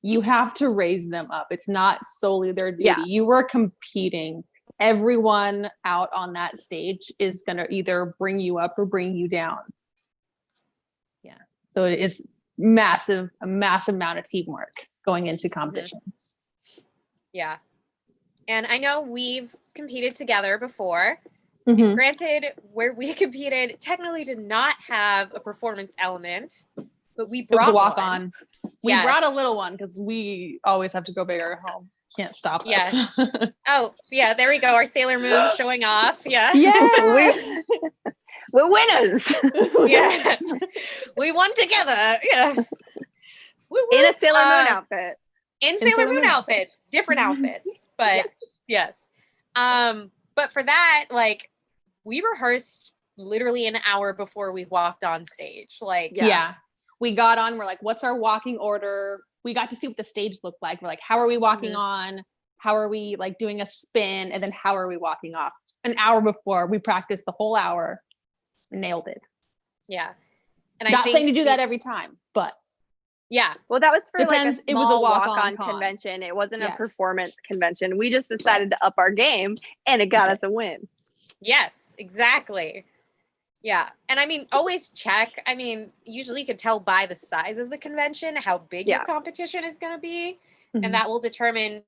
you have to raise them up. It's not solely their duty. You were competing. Everyone out on that stage is going to either bring you up or bring you down. So it is a massive amount of teamwork going into competition. And I know we've competed together before. Granted, where we competed technically did not have a performance element, but we brought a walk on. We brought a little one because we always have to go bigger at home. Can't stop us. There we go. Our Sailor Moon showing off. We're winners. We won together. In a Sailor Moon outfit. In Sailor Moon outfits, different outfits, but yes. But for that, like, we rehearsed literally an hour before we walked on stage. Like, we got on, we're like, what's our walking order? We got to see what the stage looked like. We're like, how are we walking on? How are we like doing a spin? And then how are we walking off? An hour before, we practiced the whole hour. Nailed it. And not saying to do that every time, but well, that was for like a small it was a walk-on convention. It wasn't a performance convention. We just decided to up our game, and it got us a win. Yes, exactly. And I mean, always check. I mean, usually you can tell by the size of the convention how big your competition is going to be, and that will determine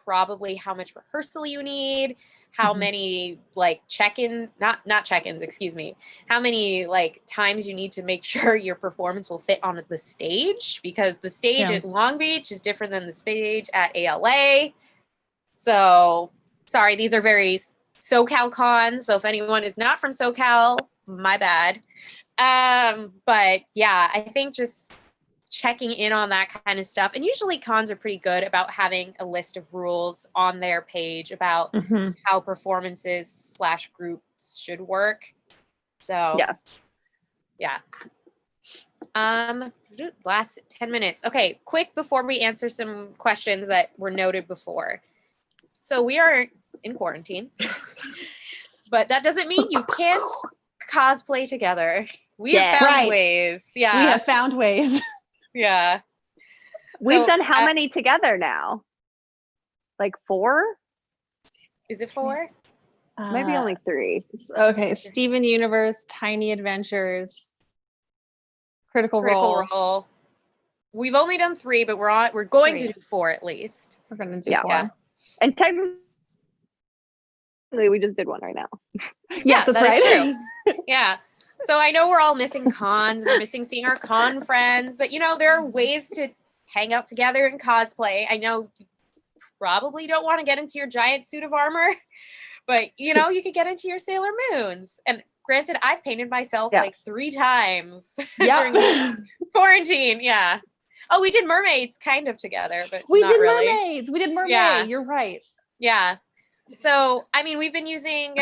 probably how much rehearsal you need, how many like not check-ins, excuse me, how many like times you need to make sure your performance will fit on the stage, because the stage at Long Beach is different than the stage at ALA. So sorry, these are very SoCal cons. So if anyone is not from SoCal, my bad. But yeah, I think just checking in on that kind of stuff. And usually cons are pretty good about having a list of rules on their page about how performances / groups should work. So yeah. Last 10 minutes. Okay, quick before we answer some questions that were noted before. So we are in quarantine, but that doesn't mean you can't cosplay together. We have found ways. Yeah. We have found ways. Yeah. We've done how many together now? Like 4? Is it 4? Maybe only 3. Okay, Steven Universe, Tiny Adventures, Critical Role. We've only done 3, but we're going to do 4 at least. We're going to do 4. Yeah. And technically, we just did one right now. Yes, that's right. True. Yeah. So I know we're all missing cons. We're missing seeing our con friends, but there are ways to hang out together and cosplay. I know you probably don't want to get into your giant suit of armor, but you could get into your Sailor Moons. And granted, I've painted myself like 3 times during quarantine. Yeah. Oh, we did mermaids kind of together, but we not did really. mermaids. We did mermaid. Yeah. You're right. Yeah. So, I mean, we've been using,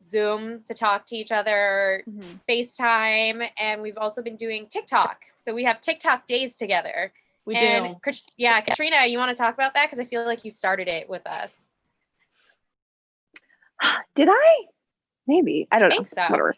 Zoom to talk to each other, FaceTime, and we've also been doing TikTok. So we have TikTok days together. We do. Yeah, Katrina, you want to talk about that? Because I feel like you started it with us. Did I? Maybe. I don't know. I think so. Whatever.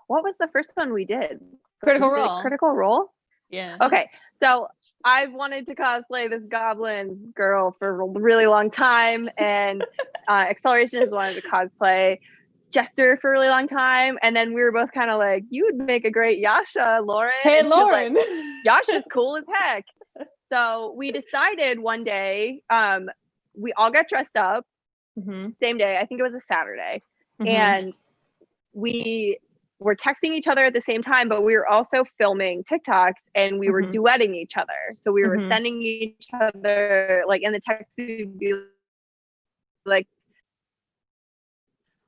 What was the first one we did? Critical Role. Critical Role? Yeah. Okay, so I've wanted to cosplay this goblin girl for a really long time, and Acceleration has wanted to cosplay Jester for a really long time, and then we were both kind of like, you would make a great Yasha, Lauren. Hey, and Lauren. Like, Yasha's cool as heck. So we decided one day, we all got dressed up, same day, I think it was a Saturday, and we were texting each other at the same time, but we were also filming TikToks, and we were duetting each other. So we were sending each other, like in the text, we'd be like,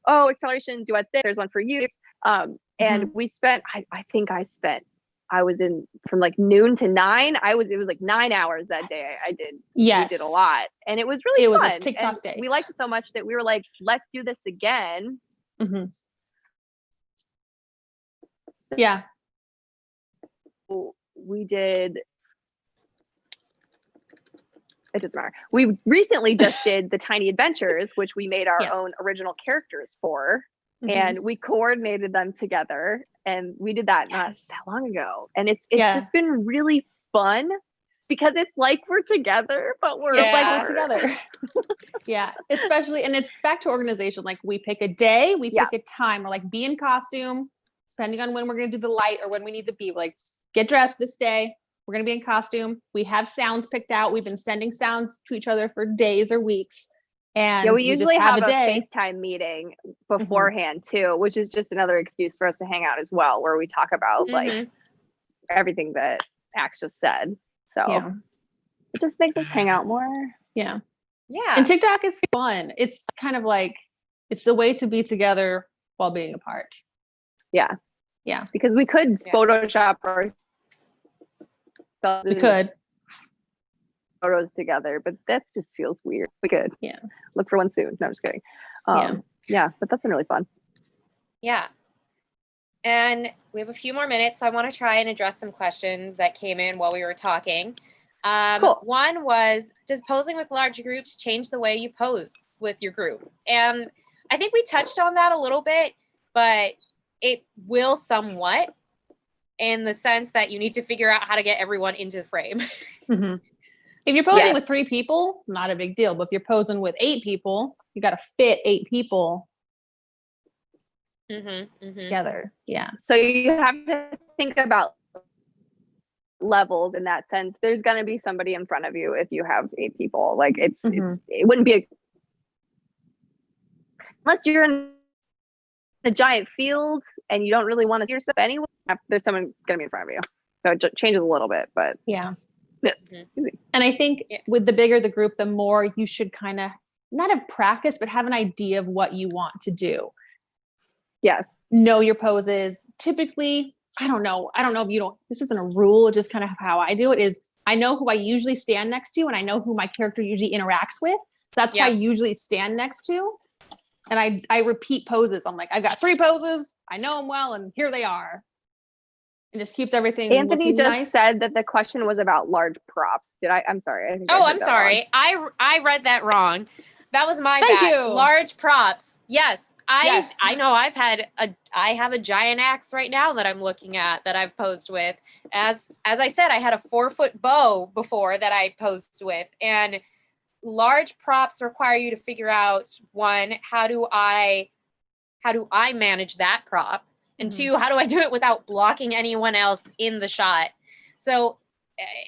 oh, Acceleration, duet this, there's one for you. And we spent, I was in from like noon to 9. It was like 9 hours that day. I did. Yes. We did a lot. And it was really fun. It was a TikTok day. We liked it so much that we were like, let's do this again. Yeah. We did. It doesn't matter. We recently just did the Tiny Adventures, which we made our own original characters for, and we coordinated them together, and we did that not that long ago. And it's just been really fun because it's like we're together, but it's like we're together. Yeah, especially, and it's back to organization. Like we pick a day, we pick a time, or like be in costume. Depending on when we're going to do the light or when we need to be, like, get dressed this day. We're going to be in costume. We have sounds picked out. We've been sending sounds to each other for days or weeks. And we usually have a day. FaceTime meeting beforehand too, which is just another excuse for us to hang out as well, where we talk about like everything that Ax just said. So it just makes us hang out more. Yeah. Yeah. And TikTok is fun. It's kind of like, it's a way to be together while being apart. Yeah. Yeah. Because we could Photoshop ourselves. We could. Photos together, but that just feels weird. We could. Yeah. Look for one soon. No, I'm just kidding. Yeah, but that's been really fun. Yeah. And we have a few more minutes, so I want to try and address some questions that came in while we were talking. Cool. One was, does posing with large groups change the way you pose with your group? And I think we touched on that a little bit, but it will somewhat, in the sense that you need to figure out how to get everyone into the frame. If you're posing with 3 people, not a big deal. But if you're posing with 8 people, you got to fit 8 people together. Yeah. So you have to think about levels in that sense. There's going to be somebody in front of you if you have 8 people. Like it wouldn't be unless you're in a giant field and you don't really want to do your stuff anyway. There's someone going to be in front of you, so it changes a little bit. But yeah. And I think with the bigger the group, the more you should kind of not have practice, but have an idea of what you want to do. Yes. Know your poses. Typically, I don't know if you don't, this isn't a rule, just kind of how I do it is I know who I usually stand next to and I know who my character usually interacts with. So that's who I usually stand next to. And I repeat poses. I'm like, I've got 3 poses. I know them well. And here they are. It just keeps everything Anthony just nice. said that the question was about large props. I'm sorry. I think I'm sorry. I read that wrong. That was my Thank bad. you. Large props. Yes. Yes. I know I have a giant axe right now that I'm looking at that I've posed with. As I said, I had a 4-foot bow before that I posed with, and large props require you to figure out, one, how do I manage that prop? And 2, how do I do it without blocking anyone else in the shot? So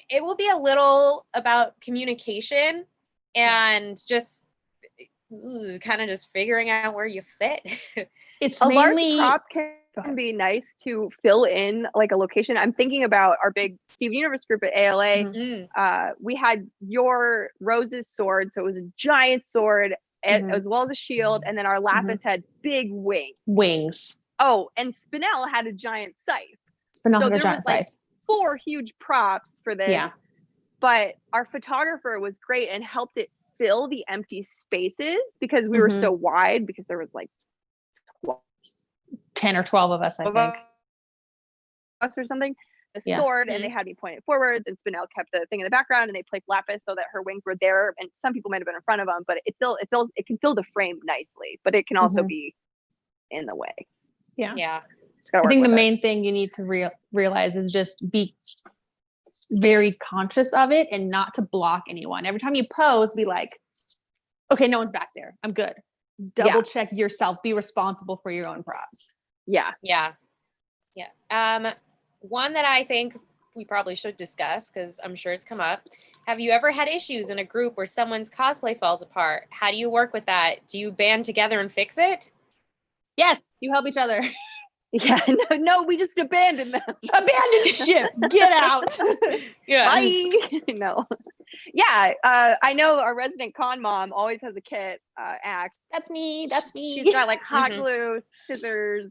it will be a little about communication and just kind of just figuring out where you fit. It's a mainly large prop can be nice to fill in like a location. I'm thinking about our big Steven Universe group at ALA. We had your Rose's sword, so it was a giant sword as well as a shield, and then our Lapis had big wings. Oh, and Spinel had a giant scythe. Spinel so had a there giant was like scythe. 4 huge props for this. Yeah. But our photographer was great and helped it fill the empty spaces because we were so wide, because there was like 10 or 12 of us, I think. Us or something. A sword, and they had me point it forwards, and Spinel kept the thing in the background, and they placed Lapis so that her wings were there, and some people might have been in front of them, but it can fill the frame nicely, but it can also be in the way. Yeah. I think the main thing you need to realize is just be very conscious of it and not to block anyone. Every time you pose, be like, okay, no one's back there. I'm good. Double check yourself. Be responsible for your own props. Yeah. One that I think we probably should discuss, because I'm sure it's come up. Have you ever had issues in a group where someone's cosplay falls apart? How do you work with that? Do you band together and fix it? Yes, you help each other. Yeah, no, we just abandoned them. Abandon ship. Get out. Bye. No. Yeah, I know our resident con mom always has a kit axe. That's me. She's got like hot glue, scissors.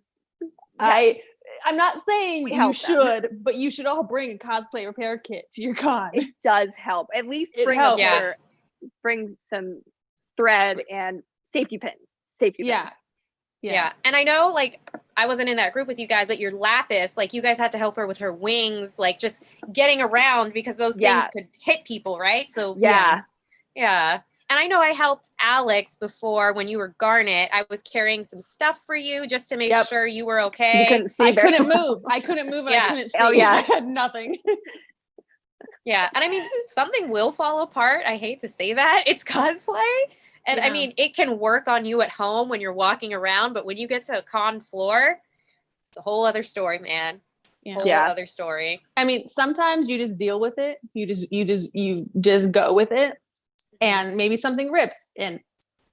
I'm not saying you should, but you should all bring a cosplay repair kit to your con. It does help. At least bring some thread and safety pins. Yeah. And I know, like, I wasn't in that group with you guys, but your Lapis, like, you guys had to help her with her wings, like, just getting around because those things could hit people, right? So, yeah. And I know I helped Alex before when you were Garnet. I was carrying some stuff for you just to make sure you were okay. I couldn't move. I couldn't see. I had nothing. Yeah. And I mean, something will fall apart. I hate to say that. It's cosplay. And I mean, it can work on you at home when you're walking around, but when you get to a con floor, it's a whole other story, man. Whole other story. I mean, sometimes you just deal with it. You just go with it, and maybe something rips, and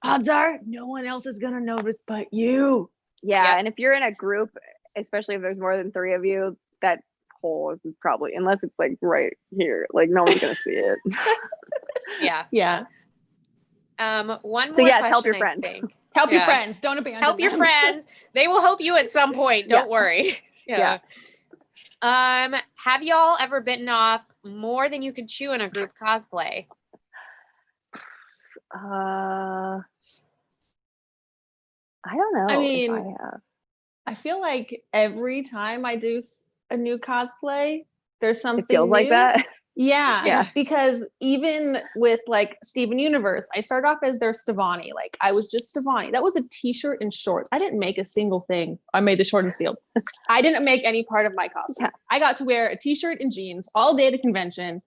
odds are no one else is gonna notice but you. Yeah, and if you're in a group, especially if there's more than 3 of you, that hole is probably, unless it's like right here, like no one's gonna see it. Yeah. One more so question, help your friends. Help your friends. Don't abandon Help your friends. They will help you at some point. Don't worry. Have y'all ever bitten off more than you could chew in a group cosplay? I don't know. I mean, if I have. I feel like every time I do a new cosplay, there's something it feels new. Like that. Yeah, because even with like Steven Universe, I started off as their Stevani. Like I was just Stevani. That was a t-shirt and shorts. I didn't make a single thing. I made the short and sealed. I didn't make any part of my costume. I got to wear a t-shirt and jeans all day at a convention.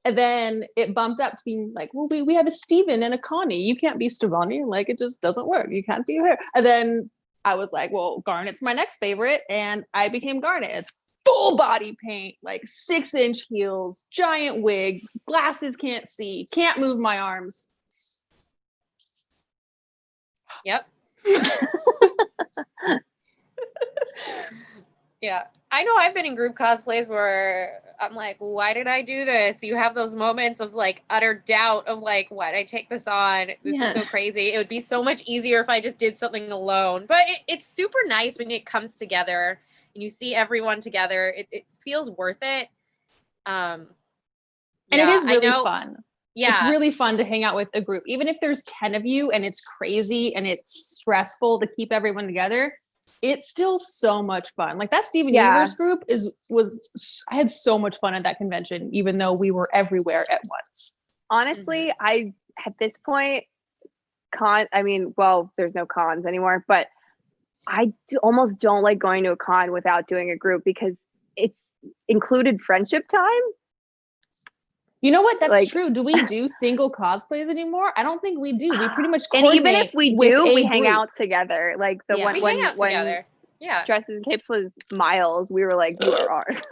And then it bumped up to being like, well, we have a Steven and a Connie. You can't be Stevani. Like it just doesn't work. You can't be her. And then I was like, well, Garnet's my next favorite. And I became Garnet. full body paint, like 6-inch heels, giant wig, glasses, can't see, can't move my arms. Yep. Yeah. I know I've been in group cosplays where I'm like, why did I do this? You have those moments of like utter doubt of like, why did I take this on? This is so crazy. It would be so much easier if I just did something alone. But it's super nice when it comes together and you see everyone together. It feels worth it. And it is really fun. Yeah. It's really fun to hang out with a group. Even if there's 10 of you and it's crazy and it's stressful to keep everyone together, it's still so much fun. Like that Steven Universe group I had so much fun at that convention, even though we were everywhere at once. Honestly, I, at this point, there's no cons anymore, but I almost don't like going to a con without doing a group because it's included friendship time. You know what? That's true. Do we do single cosplays anymore? I don't think we do. We pretty much coordinate. And even if we do, we hang out together. Like the one we hang out together. Yeah. Dresses and Capes was Miles. We were like, you are ours.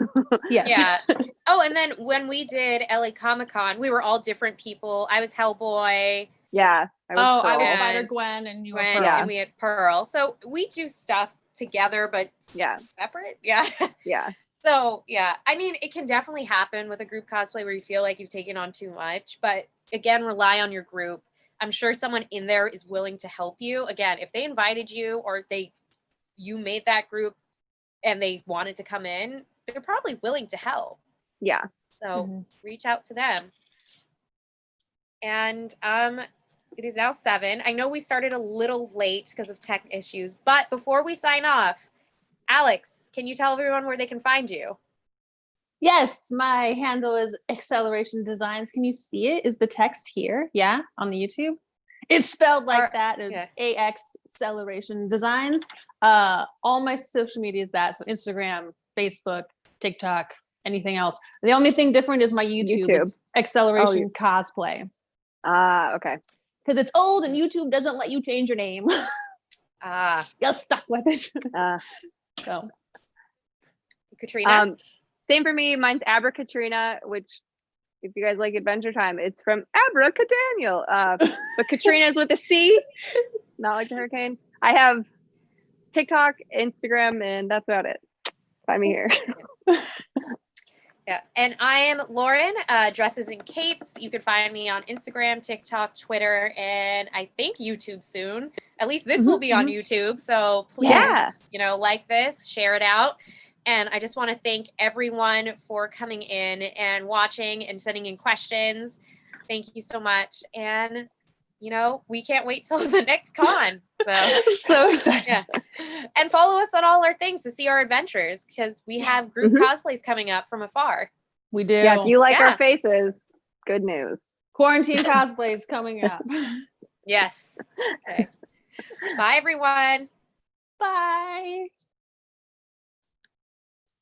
Yeah. Oh, and then when we did LA Comic-Con, we were all different people. I was Hellboy. Yeah. I was Spider-Gwen and you were Pearl. And we had Pearl. So we do stuff together, but separate. Yeah. Yeah. So, yeah, I mean, it can definitely happen with a group cosplay where you feel like you've taken on too much. But again, rely on your group. I'm sure someone in there is willing to help you. Again, if they invited you or you made that group and they wanted to come in, they're probably willing to help. Yeah. So reach out to them. And it is now 7. I know we started a little late because of tech issues, but before we sign off, Alex, can you tell everyone where they can find you? Yes, my handle is Axcelerationdesigns. Can you see it? Is the text here? Yeah, on the YouTube. It's spelled like that. Axcelerationdesigns. All my social media is that. So Instagram, Facebook, TikTok, anything else. The only thing different is my YouTube. It's Acceleration Cosplay. Okay. Because it's old and YouTube doesn't let you change your name. You're stuck with it. So, Katrina? Same for me. Mine's Abracatrena, which, if you guys like Adventure Time, it's from Abracadaniel. But Katrina's with a C, not like the hurricane. I have TikTok, Instagram, and that's about it. Find me here. Yeah, and I am Lauren, Dresses and Capes. You can find me on Instagram, TikTok, Twitter, and I think YouTube soon. At least this will be on YouTube. So please, like this, share it out. And I just want to thank everyone for coming in and watching and sending in questions. Thank you so much. And, we can't wait till the next con. So excited. Yeah. And follow us on all our things to see our adventures because we have group cosplays coming up from afar. We do. Yeah, if you like our faces, good news. Quarantine cosplays coming up. Yes. Okay. Bye, everyone. Bye.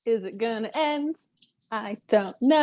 Is it gonna end? I don't know.